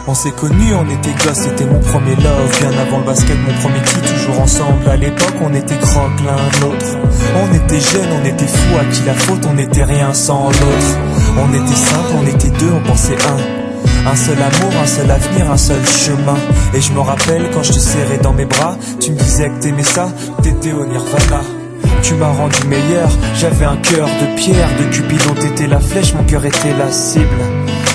On s'est connus, on était gosses, c'était mon premier love. Bien avant le basket, mon premier titre, toujours ensemble. À l'époque, on était croque l'un de l'autre. On était jeunes, on était fous, à qui la faute, on n'était rien sans l'autre. On était simples, on était deux, on pensait un seul amour, un seul avenir, un seul chemin. Et je me rappelle quand je te serrais dans mes bras, tu me disais que t'aimais ça, t'étais au Nirvana. Tu m'as rendu meilleur, j'avais un cœur de pierre, de Cupidon t'étais la flèche, mon cœur était la cible.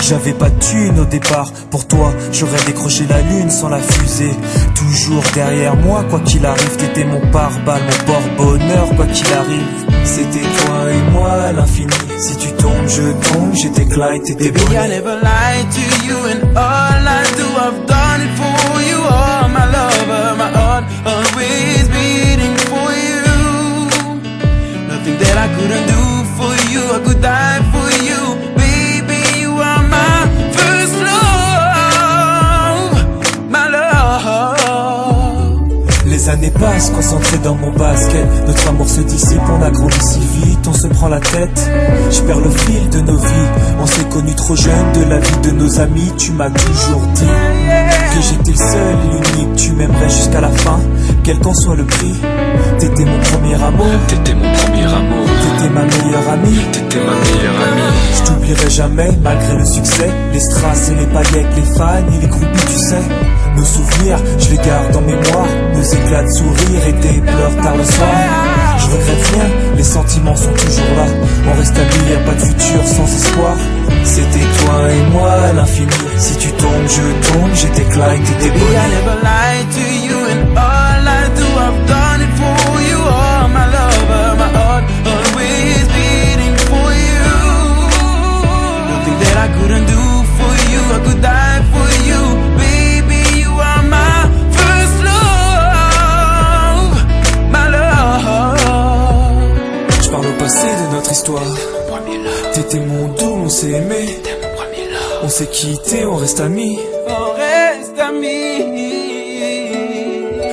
J'avais pas de thune au départ, pour toi j'aurais décroché la lune sans la fusée. Toujours derrière moi, quoi qu'il arrive, t'étais mon pare-balles, mon porte-bonheur, quoi qu'il arrive. C'était toi et moi à l'infini, si tu tombes je tombe, j'étais Clyde, t'étais Baby, I never lied to you and all I do I've done it for you. Oh my lover, my heart always beating for you. Nothing that I couldn't do for you, I could die for you. Baby, you are my first love, my love. Les années passent, concentrées dans mon basket. Notre amour se dissipe, on a grandi si vite, on se prend la tête. Je perds le fil de nos vies, on s'est connus trop jeunes. De la vie de nos amis, tu m'as toujours dit que j'étais le seul et l'unique. Tu m'aimerais jusqu'à la fin, quel qu'en soit le prix. T'étais mon premier amour, t'étais mon premier amour, t'étais ma meilleure amie, t'étais ma meilleure amie. Je t'oublierai jamais, malgré le succès. Les strass et les paillettes, les fans et les groupies, tu sais. Nos souvenirs, je les garde en mémoire. Nos éclats de sourire et tes pleurs tard le soir. Je regrette rien, les sentiments sont toujours là. On reste amis, y'a pas de futur sans espoir. C'était toi et moi à l'infini. Si tu tombes, je tombe, j'étais Clyde, t'étais Baby, Bonnie. I never lied to you and all I do I've done it for you. Oh my lover, my heart always beating for you. Nothing that I couldn't do for you, I could die for you. Baby, you are my first love, my love. Je parle au passé de notre histoire. T'étais mon doux, on s'est aimé. On s'est quitté, on reste amis. On reste amis.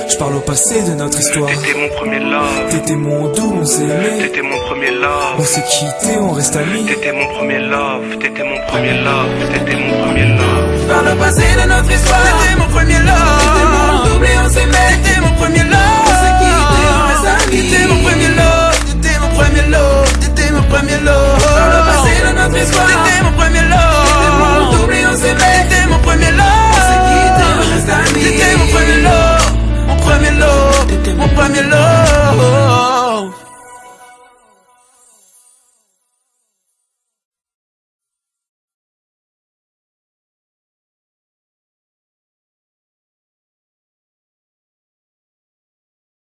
Je parle au passé de notre histoire. T'étais mon premier love, T'étais mon doux, on s'est aimé. t'étais mon premier love. On s'est quitté, on reste amis. T'étais mon premier love, t'étais mon premier love, t'étais mon premier love. Par le passé de notre histoire, t'étais mon premier love. T'étais mon double et on s'aimait.